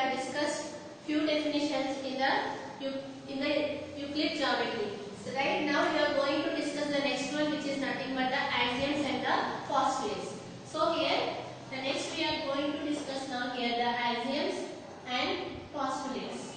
have discussed few definitions in the Euclid geometry. So right now we are going to discuss the next one, which is nothing but the axioms and the postulates. So here the next we are going to discuss now here the axioms and postulates.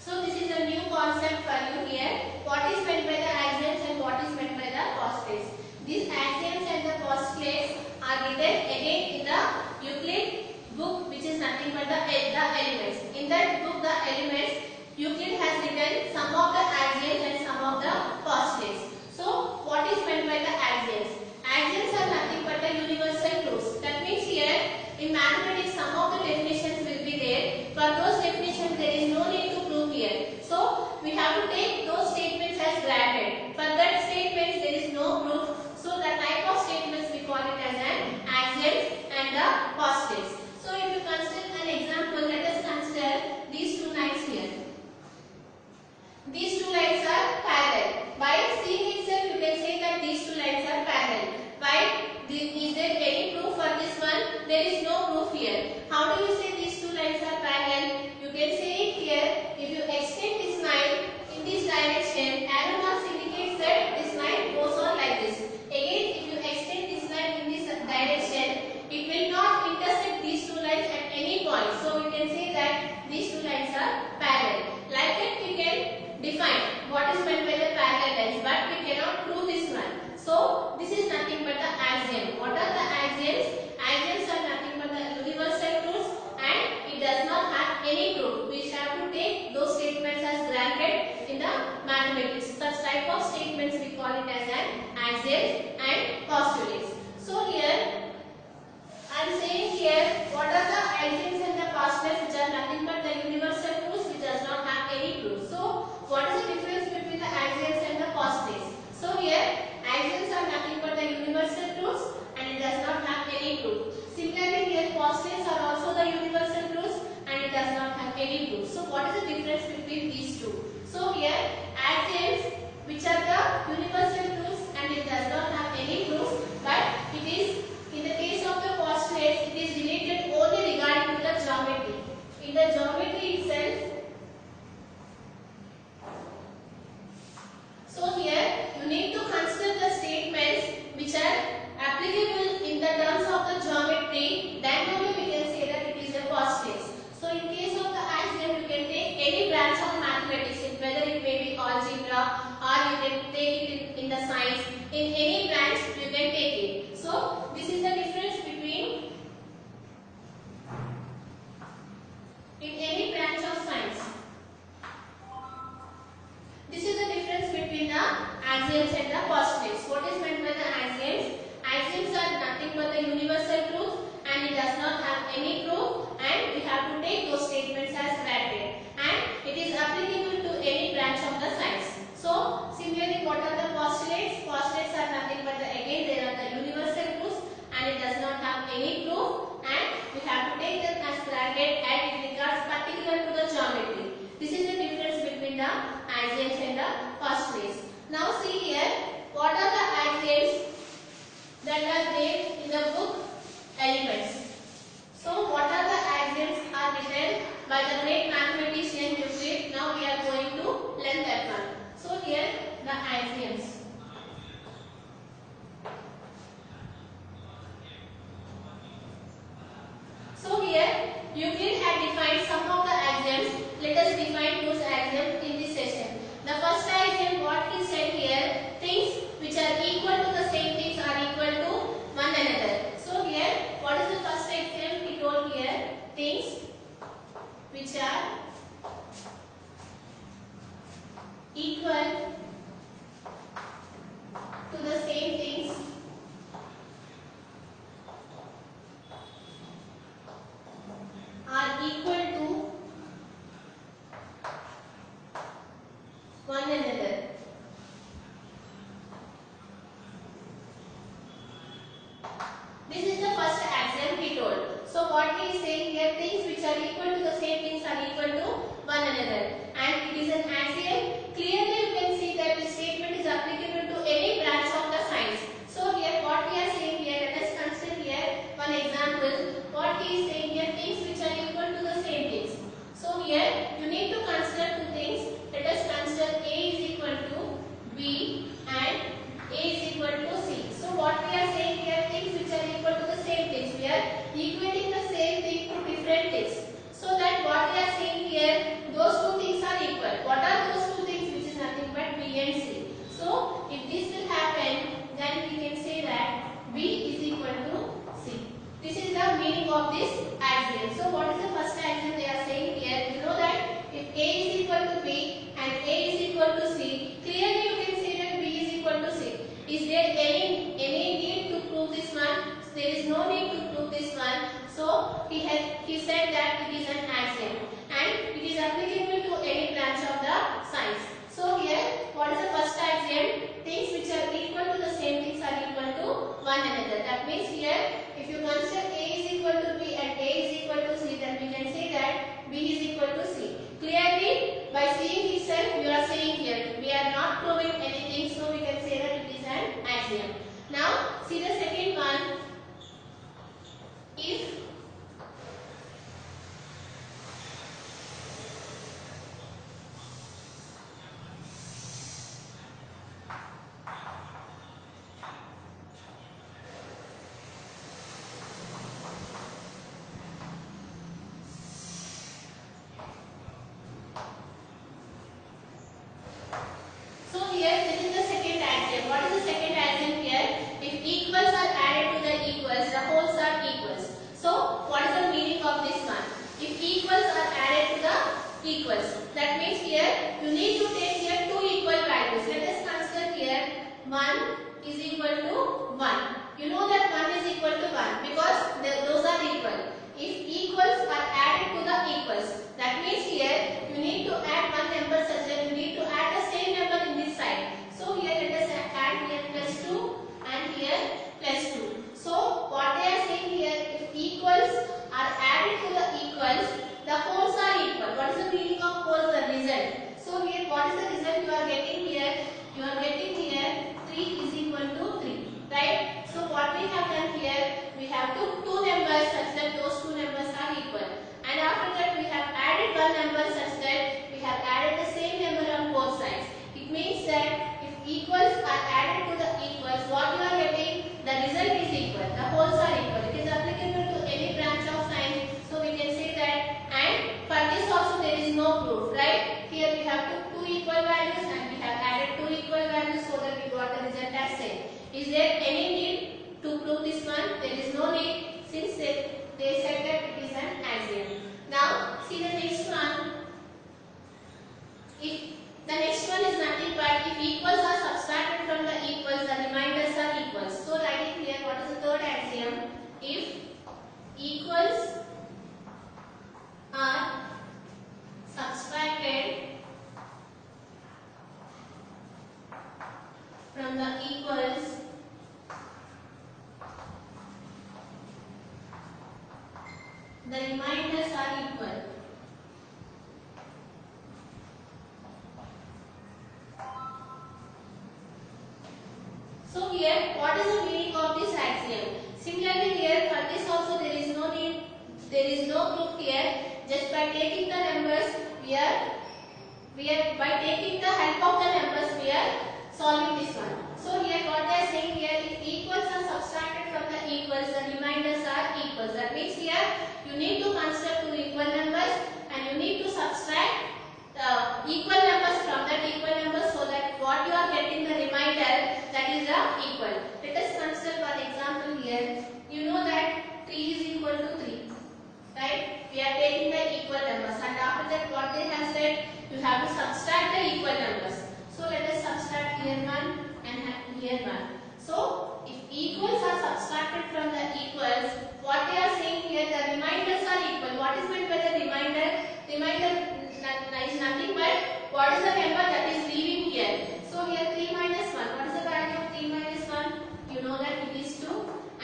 So this is a new concept for you here. What is meant by the axioms and what is meant by the postulates? These axioms and the postulates are written again in the Euclid book, which is nothing but the elements. In that book, the elements, Euclid has written some of the axioms and some of the postulates. So what is meant by the axioms? Axioms are nothing but the universal truths. That means here in mathematics some of the definitions will be there. For those definitions there is no need to prove here. So we have to take those statements as granted. For that statements there is no proof. So the type of statements we call it as an axioms and the postulates. So if you consider an example, let us consider these two lines here. These two lines are parallel. By seeing itself you can say that these two lines are parallel. Why? Is there any proof for this one? There is no proof here. How do you say these two lines are parallel? You can say it here. If you extend this line in this direction, arrow marks indicates that this line goes on like this. Again, if you extend this line in this direction, it will not intersect these two lines at any point. So we can say that these two lines are parallel. Like that we can define what is meant by the parallel lines, but we cannot prove this one. So this is nothing but the axiom. What are the axioms? Axioms are nothing but the universal truths and it does not have any proof. We have to take those statements as granted in the mathematics. Such type of statements we call it as an axioms and postulates. So here I am saying here what are the axioms and the postulates, which are nothing but the universal truths which does not have any proof. So what is the difference between the axioms and the postulates? So here axioms are nothing but the universal truths and it does not have any proof. Similarly here postulates are also the universal truths and it does not have any proof. So what is the difference between these two? So here axioms, which are the universal truths and it does not have any proof, but it is in the case of the postulates it is related only regarding to the geometry. In the geometry itself, so here you need to consider the statements which are applicable in the terms of the geometry, then only we can say that it is a postulates. So in case of the axiom you can take any branch of mathematics, whether it may be algebra or you can take it in the science, in any branch you can take it. So this is the difference between in any branch of science. This is the difference between the axioms and the postulates. What is meant by the axioms? Axioms are nothing but the universal truth and it does not have any proof and we have to take those statements as granted and it is applicable to any branch of the science. So similarly, what are the postulates? Postulates are nothing but again they are the universal truths and it does not have any proof and we have to take them as granted and it regards particular to the geometry. This is the difference between the axioms and the postulates. Now see here, what are the axioms that are there in the book Elements. So what are the axioms are written by the great mathematician Euclid. Now we are going to learn that one. So here the axioms. So here Euclid had defined some of the axioms. Let us define those axioms in this session. The first axiom what he said here, there is no need to prove this one. So he said that it is an axiom and it is applicable to any branch of the science. So here, what is the first axiom? Things which are equal to the same things are equal to one another. That means here, if you consider A is equal to B and A is equal to C, then we can say that B is equal to C. Clearly, by seeing itself, you are saying here, we are not proving anything, so we can say that it is an axiom. Now, see the second one. If so here, this is the second axiom. What is the second axiom here? If equals are added to the equals, the wholes are equals. So, what is the meaning of this one? If equals are added to the equals, that means here you need to take here two equal values. Let us consider here 1 is equal to 1. You know that 1 is equal to 1 because those are equal. If equals are added to the equals, that means here you need to add one number such that you need to add the same number in this side. So here let us add here plus 2 and here plus 2. So what they are saying here, if equals are added to the equals, the wholes are equal. What is the meaning of wholes? The result. So here what is the result you are getting here? You are getting here 3 is equal to 3. Right? So what we have done here, we have took two numbers such that those two numbers are equal. And after that we have added one number such that we have added the same number on both sides. It means that if equals are added to the equals, what you are getting, the result is equal. The wholes are equal. It is applicable to any branch of science. So we can say that, and for this also there is no proof, right? Here we have took two equal values and we have added two equal values so that we got the result as same. Is there any need to prove this one? There is no need since they said that it is an axiom. Now see the next one. If the next one is nothing but if equals are subtracted from the equals, the remainders are equals. So writing here, what is the third axiom? If equals are subtracted from the equals, the remainders are equal. So here, what is the meaning of this axiom? Similarly here, for this also there is no need, there is no proof here. Just by taking the numbers, we are by taking the help of the numbers, we are solving this one. So here, what they are saying here, if equals are subtracted from the equals, the remainders are equals. That means here, you need to consider two equal numbers and you need to subtract equal numbers from that equal numbers so that what you are getting the remainder, that is the equal. Let us consider for example here, you know that 3 is equal to 3, right? We are taking the equal numbers and after that what they have said, you have to subtract the equal numbers. So let us subtract here 1 and here 1. So if equals are subtracted from the equals, what they are saying here, the remainders are equal. What is meant by the remainder? Remainder is nothing but what is the number that is leaving here. So here 3 minus 1. What is the value of 3 minus 1? You know that it is 2.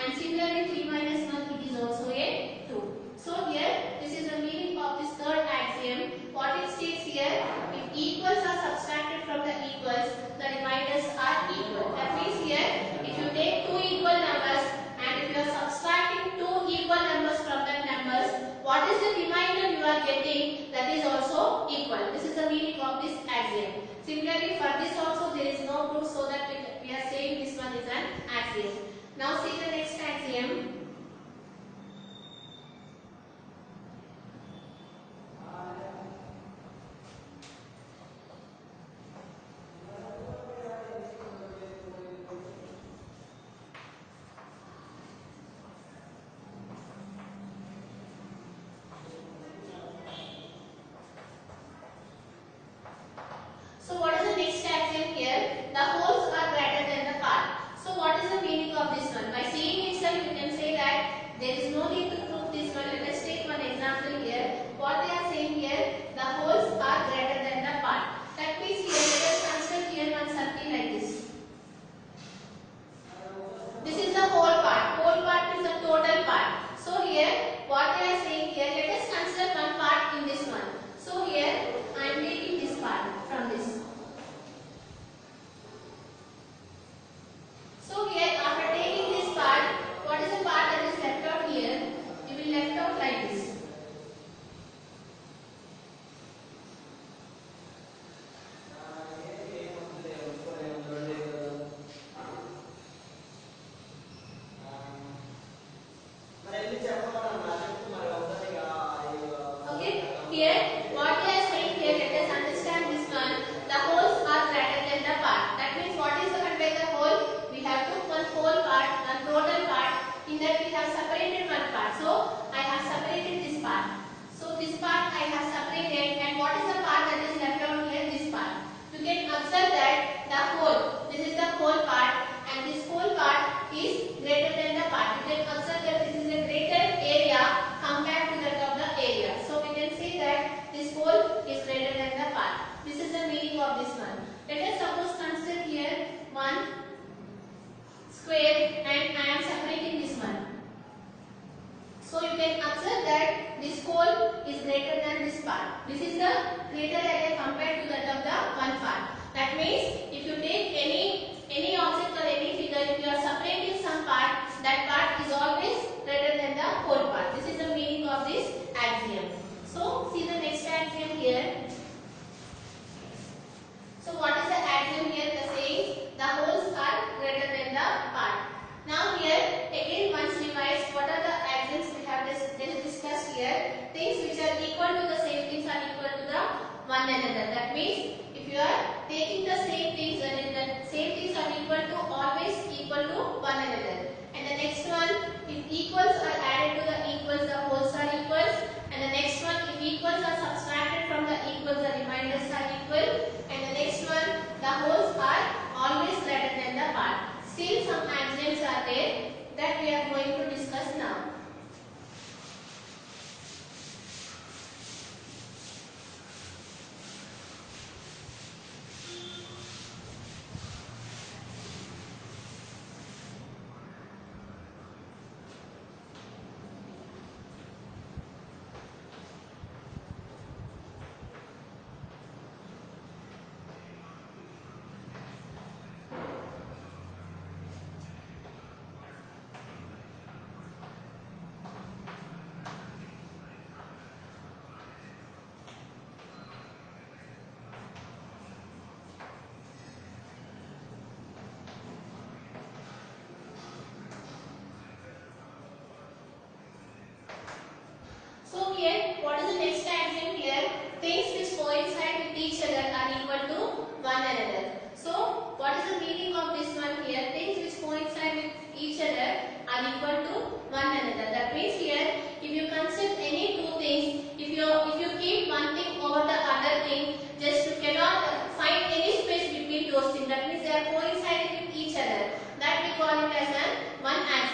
And similarly 3 minus 1, it is also a 2. So here, this is the meaning of this third axiom. What it states here, if equals are subtracted from the equals, the remainders are equal. That means here, if you take two equal numbers and if you are subtracting two equal numbers from that numbers, what is the remainder you are getting, that is also equal. This is the meaning of this axiom. Similarly, for this also there is no proof, so that we are saying this one is an axiom. Now see the next axiom. So what is the next axiom here? The wholes are greater than the part. So what is the meaning of this one? By seeing it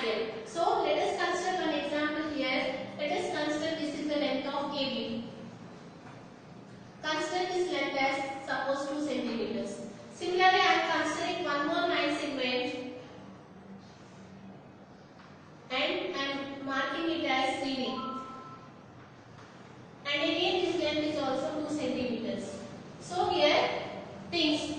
axiom. So let us consider one example here. Let us consider this is the length of AB. Consider this length as suppose 2 centimeters. Similarly, I am considering one more line segment and I am marking it as CD. And again this length is also 2 centimeters. So here things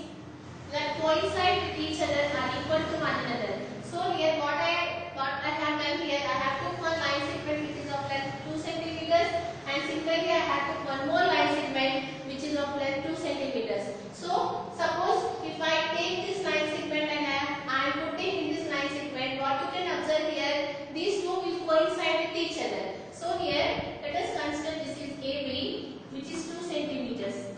that coincide with each other are equal to one another. So here what I have done here, I have took one line segment which is of length 2 centimeters and similarly I have took one more line segment which is of length 2 centimeters. So suppose if I take this line segment and I am putting in this line segment, what you can observe here, these two will coincide with each other. So here let us consider this is AB which is 2 centimeters.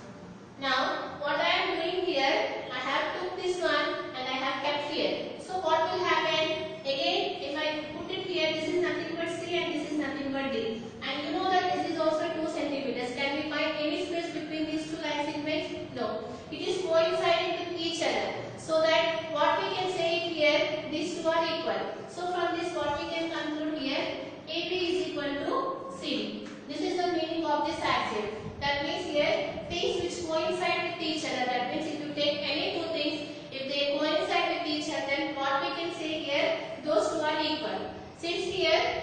Now what I am doing here, I have took this one and I have kept here. So what will happen? Again if I put it here, this is nothing but C and this is nothing but D. And you know that this is also 2 centimeters. Can we find any space between these two line segments? No. It is coinciding with each other. So that what we can say here, these two are equal. So from this what we can conclude here, AB is equal to CD. This is the meaning of this axiom. That means here things which coincide with each other. That means if you take any two things, if they coincide with each other, then what we can say here, those two are equal. Since here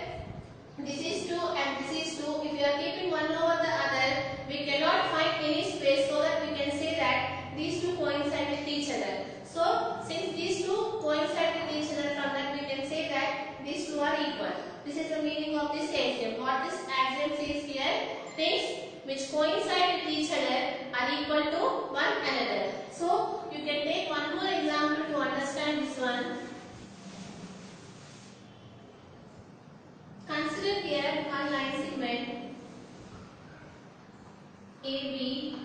this is 2 and this is 2, if you are keeping one over the other, we cannot find any space so that we can say that these two coincide with each other. So since these two coincide with each other, from that we can say that these two are equal. This is the meaning of this axiom. What this axiom says here, things which coincide with each other are equal to one another. So you can take one more example to understand this one. Consider here one line segment AB.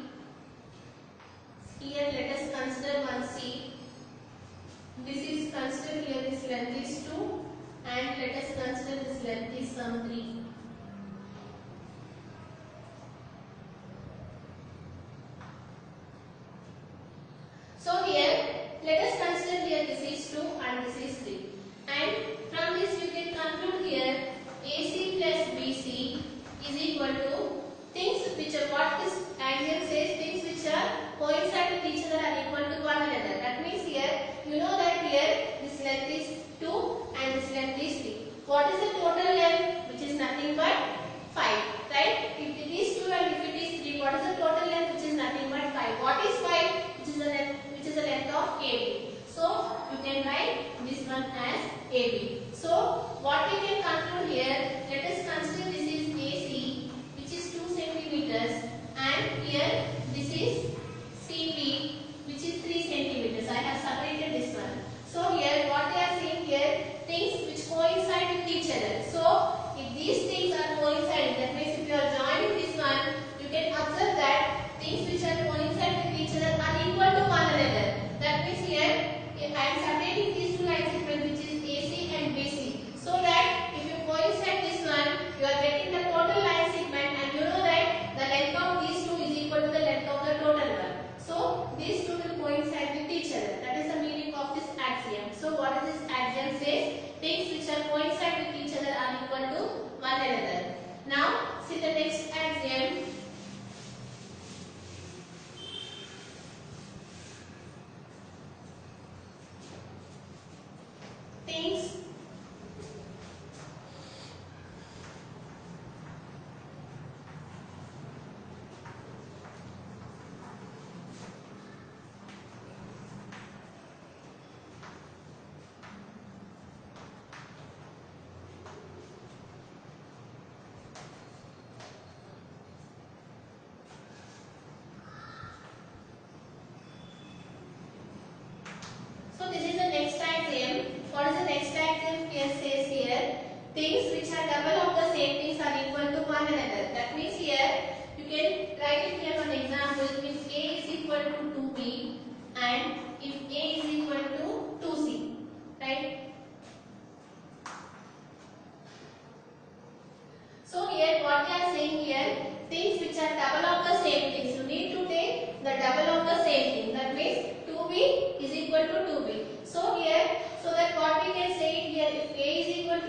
Here let us consider one C. This is consider here this length is 2 and let us consider this length is some 3. So here let us consider here this is 2 and this is 3. And from this you can conclude here AC plus BC is equal to things which are, what this axiom says, things which are coincide with each other are equal to one another. That means here you know that here this length is 2 and this length is 3. What is the total length? Which is nothing but 5, right? If it is 2 and if it is 3, what is the total length? Which is nothing but 5. What is 5? Which is the length of AB. So you can write this one as AB. So what we can conclude here, let us consider this is AC which is 2 centimeters and here this is CB which is 3 centimeters. I have separated this one. So here what they are saying here, things which coincide with each other. So if these things are coinciding, that means if you are joining this one, you can observe that things which are coincide with each other are equal to one another. That means here I am separating these two line segments which is AC and BC, so that if you coincide this one, you are getting the total line segment and you know that the length of these two is equal to the length of the total one. So these two will coincide with each other. That is the meaning of this axiom. So what is this axiom says? Things which are coincide with each other are equal to one another. Now see the next axiom. Things So this is the next axiom. What is the next axiom? Here says here, things which are double of the same things are equal to one another. That means here you can write it here for an example. If A is equal to 2B and if A is equal to 2C, right? So here what they are saying here, things which are double of the same things. You need to take the double of the same thing. That means 2B is equal to 2B. So here, so that what we can say here, if A is equal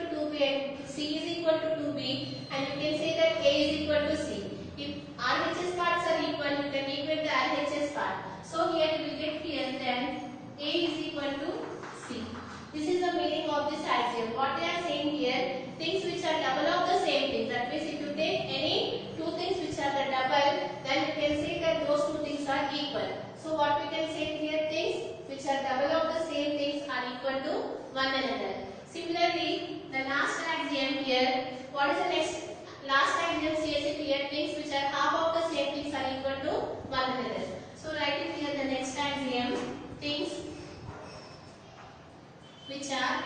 can say here? Things which are double of the same things are equal to one another. Similarly, the last axiom here, what is the next last axiom says it here? Things which are half of the same things are equal to one another. So write it here, the next axiom, things which are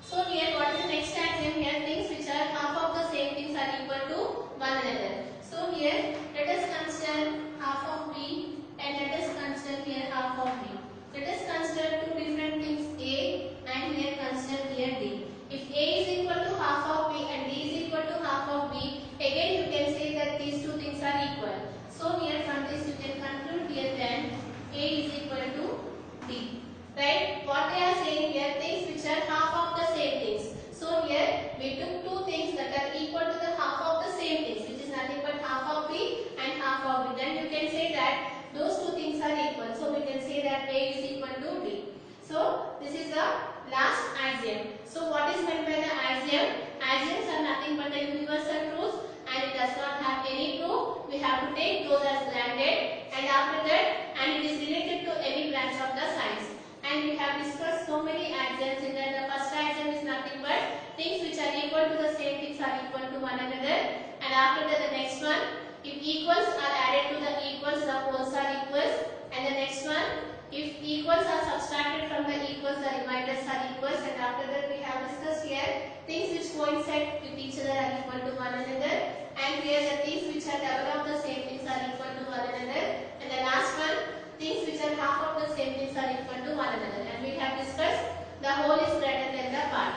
so here what is the next axiom here? Things which are half of the same things are equal to one another. So here let us consider half of B and let us consider here half of B. Let us consider two different things A and here consider here D. If A is equal to half of B and D is equal to half of B, again you can say that these two things are equal. So here from this you can conclude here then A is equal to D. Right? What they are saying here, things which are half of the same things. So here we took two things that are equal to the half of the same things, which is nothing but half of B and half of B. Then you can say that those two things are equal. So we can say that A is equal to D. So this is the last axiom. So what is meant by the axiom? Axioms are nothing but the universal truths and it does not have any proof. We have to take those as granted, and after that, and it is related to any branch of the science. And we have discussed so many axioms in that. The first axiom is nothing but things which are equal to the same things are equal to one another. And after that, the next one, if equals are added to the equals, the wholes are equals. And the next one, if equals are subtracted from the equals, the remainders are equals. And after that, we have discussed here things which coincide with each other are equal to one another. And here the things which are double of the same things are equal to one another. And the last one, things which are half of the same things are equal to one another. And we have discussed the whole is greater than the part.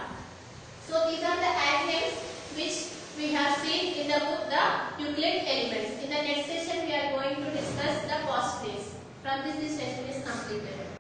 So these are the axioms which we have seen in the book, the Euclid Elements. In the next session we are going to discuss the postulates. From this session is completed.